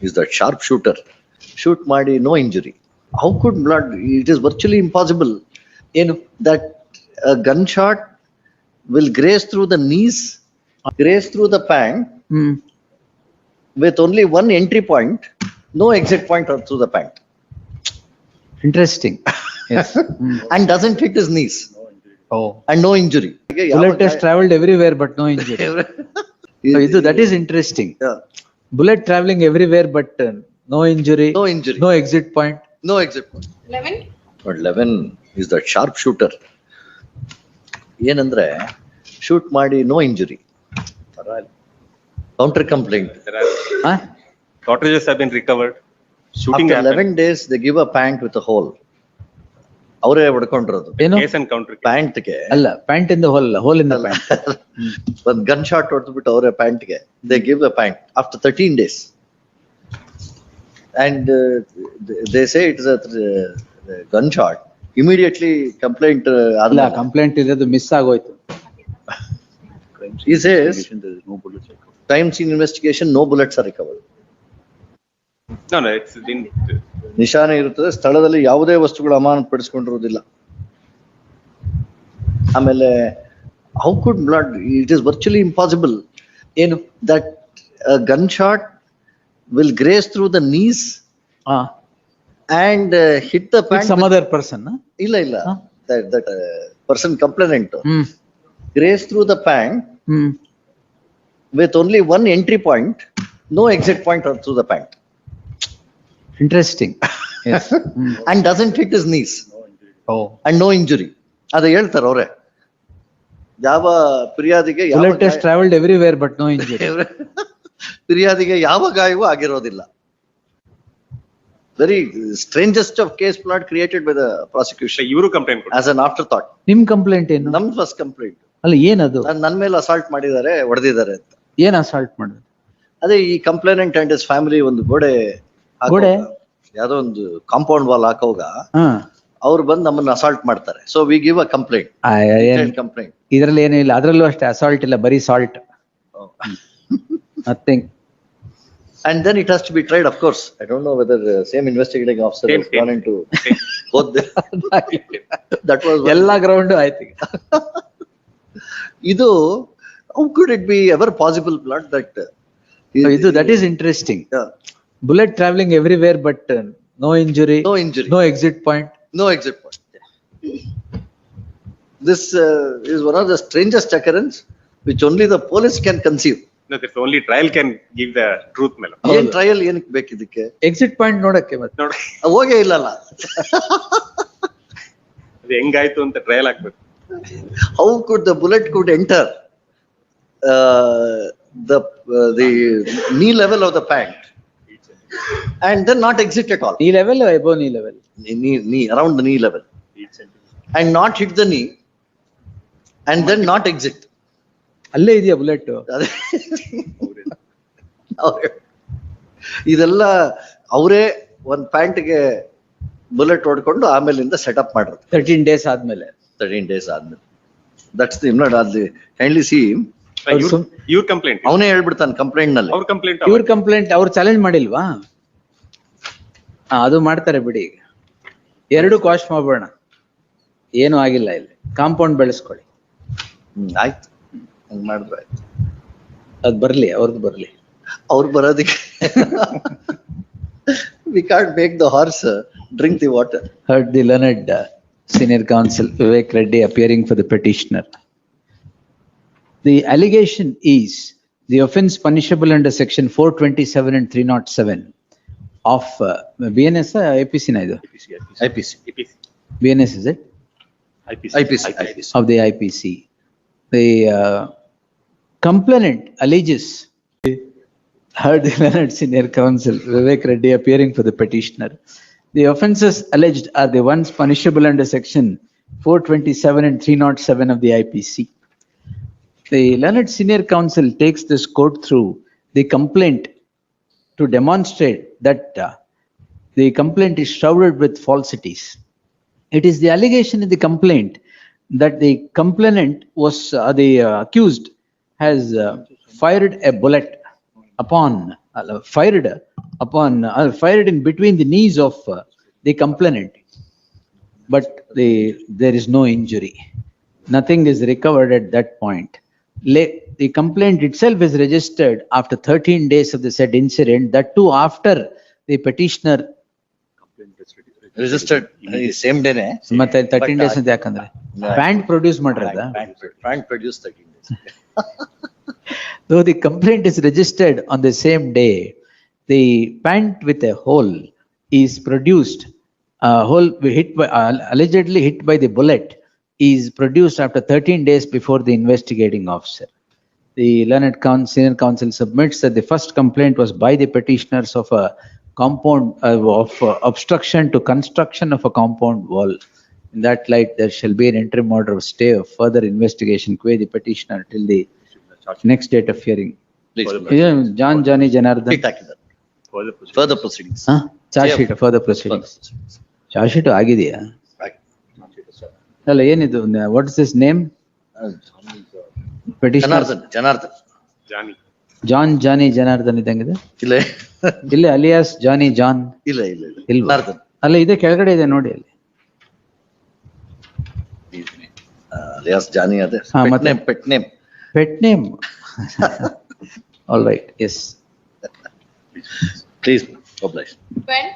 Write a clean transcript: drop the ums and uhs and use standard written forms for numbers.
is that sharpshooter. Shoot ಮಾಡಿ no injury. How could blood? It is virtually impossible. That a gunshot will graze through the knees, graze through the pant with only one entry point, no exit point or through the pant, Interesting. Yes. and doesn't hit his knees Oh. and no injury. Bullet has traveled everywhere but no injury. So that is interesting. Yeah. Bullet traveling everywhere but no injury. No injury. No exit point. No exit point. 11. But 11 is that sharpshooter. ಏನಂದ್ರೆ shoot ಮಾಡಿ no injury. Counter complaint. There are Huh? cartridges have been recovered. Shooting After happened. 11 days they give a pant with a hole. ಅವರೇ ಹೊಡ್ಕೊಂಡಿರೋದು ಏನು? Case and counter. ಪ್ಯಾಂಟ್ಗೆ ಅಲ್ಲ, pant in the hole in the pant. ಒಂದು gun shot ಹೊಡೆದ್ಬಿಟ್ಟು ಅವರೇ ಪ್ಯಾಂಟ್ಗೆ they give a pant after 13 days and they say it is a gun shot. Immediately complaint ಅಲ್ಲ, complaint ಇರೋದು ಮಿಸ್ ಆಗೋಯ್ತು. he says crime scene investigation, no bullets are recovered. No, it's been. ನಿಶಾನೆ ಇರುತ್ತದೆ, ಸ್ಥಳದಲ್ಲಿ ಯಾವುದೇ ವಸ್ತುಗಳು ಅಮಾನತುಪಡಿಸಿಕೊಂಡಿರುವುದಿಲ್ಲ. ಆಮೇಲೆ how could blood? It is virtually impossible. That a gunshot will graze through the knees and hit the pant. Some other person. ಇಲ್ಲ that person complainant graze through the pant with only one entry point, no exit point or through the pant, Interesting. Yes. and doesn't hit his knees Oh. and no injury. ಅದ ಹೇಳ್ತಾರೆ ಅವ್ರೆ. ಯಾವ ಫಿರ್ಯಾದಿಗೆ Bullet has traveled everywhere but no injury. ಫಿರ್ಯಾದಿಗೆ ಯಾವ ಗಾಯವೂ ಆಗಿರೋದಿಲ್ಲ. Very strangest of case plot created by the prosecution ಇವರು complaint as an afterthought. ನಿಮ್ complaint ಏನು? ನಮ್ ಫಸ್ಟ್ ಕಂಪ್ಲೇಂಟ್ ಅಲ್ಲ, ಏನದು? ನನ್ ಮೇಲೆ ಅಸಾಲ್ಟ್ ಮಾಡಿದ್ದಾರೆ, ಹೊಡೆದಿದ್ದಾರೆ ಅಂತ. ಏನ್ ಅಸಾಲ್ಟ್ ಮಾಡಿದ್ರು? ಅದೇ ಈ ಕಂಪ್ಲೇನೆಂಟ್ ಅಂಡ್ ಹಿಸ್ ಫ್ಯಾಮಿಲಿ ಒಂದು ಗೋಡೆ ಯಾವ್ದೋ ಒಂದು ಕಾಂಪೌಂಡ್ ವಾಲ್ ಹಾಕೋಗ ಅವ್ರು ಬಂದು ನಮ್ಮನ್ನ ಅಸಾಲ್ಟ್ ಮಾಡ್ತಾರೆ. So we give a complaint. Complaint ಇದ್ರಲ್ಲಿ ಏನೂ ಇಲ್ಲ, ಅದ್ರಲ್ಲೂ ಅಷ್ಟೇ ಅಸಾಲ್ಟ್ ಇಲ್ಲ, ಬರೀ salt. Nothing. And then it has to be tried, of course. I don't know whether the same investigating officer has gone into both the that was ಎಲ್ಲಾ ground ಆಯ್ತು. ಇದು how could it be ever possible blood that that is interesting. Yeah. Bullet traveling everywhere but no injury. No injury. No exit point. No exit point. This is one of the strangest occurrence which only the police can conceive. No, it's only trial can give the truth, Melo. ಏನ್ trial ಏನಕ್ಕೆ ಬೇಕಿದಕ್ಕೆ? Exit point ನೋಡಕ್ಕೆ ಮತ್ತೆ ನೋಡಿ ಹೋಗೇ ಇಲ್ಲಲ್ಲ. ಅದು ಹೆಂಗಾಯ್ತು ಅಂತ trial ಆಗ್ಬೇಕು. How could the bullet could enter the knee level of the pant and then not exit at all? knee level or above knee level? Knee around the knee level and not hit the knee and then not exit. ಅಲ್ಲೇ ಇದೆಯಾ bullet? ಇದೆಲ್ಲ ಅವರೇ ಒಂದ್ ಪ್ಯಾಂಟ್ಗೆ bullet ಹೊಡ್ಕೊಂಡು ಆಮೇಲಿಂದ setup ಮಾಡಿದ್ರು 13 days ಆದ್ಮೇಲೆ. 13 days ಆದ್ಮೇಲೆ. ದಟ್ಸ್ ದಿ ನೋಡಿ ಅಲ್ಲಿ ಕೈಂಡ್ಲಿ ಸಿ ಇವ್ರ ಕಂಪ್ಲೇಂಟ್ ಅವನೇ ಹೇಳ್ಬಿಡ್ತಾನೆ ಕಂಪ್ಲೇಂಟ್ ನಲ್ಲಿ. ಅವ್ರ ಕಂಪ್ಲೇಂಟ್ ಇವ್ರ ಕಂಪ್ಲೇಂಟ್ ಅವ್ರು ಚಾಲೆಂಜ್ ಮಾಡಿಲ್ವಾ? ಅದು ಮಾಡ್ತಾರೆ ಬಿಡಿ. ಈಗ ಎರಡು ಕಾಸ್ಟ್ ಮಾಡೋಣ, ಏನು ಆಗಿಲ್ಲ, ಇಲ್ಲಿ ಕಾಂಪೌಂಡ್ ಬೆಳೆಸ್ಕೊಳ್ಳಿ. ಆಯ್ತು, ಹಂಗ್ ಮಾಡಿದ್ರೆ ಆಯ್ತು. ಅದ್ ಬರ್ಲಿ, ಅವ್ರದ್ದು ಬರ್ಲಿ. ಅವ್ರು ಬರೋದಿಕ್ಕೆ we can't make the horse drink the water. Heard the learned senior counsel Vivek Reddy appearing for the petitioner. The allegation is the offence punishable under section 427 and 307 of BNS IPC na idu? IPC. BNS is it? IPC. Of the IPC. The complainant alleges, heard the learned senior counsel Vivek Reddy appearing for the petitioner. The offences alleged are the ones punishable under section 427 and 307 of the IPC. The learned senior counsel takes this court through the complaint to demonstrate that the complaint is shrouded with falsities. It is the allegation in the complaint that the complainant was, the accused has fired a bullet upon, fired upon, fired in between the knees of the complainant. But there is no injury. Nothing is recovered at that point. The complaint itself is registered after 13 days of the said incident, that too after the petitioner. Registered same day. ಮತ್ತೆ 13 days ಅಂತ ಯಾಕಂದ್ರೆ pant produce ಮಾಡಿರದ. Pant produced 13 days. Though the complaint is registered on the same day, the pant with a hole is produced, hole hit by, allegedly hit by the bullet is produced after 13 days before the investigating officer. The learned senior counsel submits that the first complaint was by the petitioners of a compound of obstruction to construction of a compound wall. In that light, there shall be an interim order of stay of further investigation qua the petitioner till the next date of hearing. Please. John Johnny Janardhan. Sheet ಹಾಕಿದ್ದಾರೆ. Further proceedings. Charge sheet further proceedings. Charge sheet ಆಗಿದೆಯಾ? ಅಲ್ಲ ಏನಿದು, what is this name? petitioner Janardhan. Johnny. John Johnny Janardhan ಇದ್ದಂಗಿದೆ. ಇಲ್ಲ ಇಲ್ಲ alias ಜಾನಿ John ಇಲ್ಲ ಇಲ್ವಾ? ಜನಾರ್ದನ್. ಅಲ್ಲ ಇದೆ ಕೆಳಗಡೆ ಇದೆ ನೋಡಿ ಅಲ್ಲಿ. ಅಲಿಯಾಸ್ ಜಾನಿ ಅದೇ. ಹಾ, ಮತ್ತೆ? Pet name. Pet name. All right, yes. Please oblige. When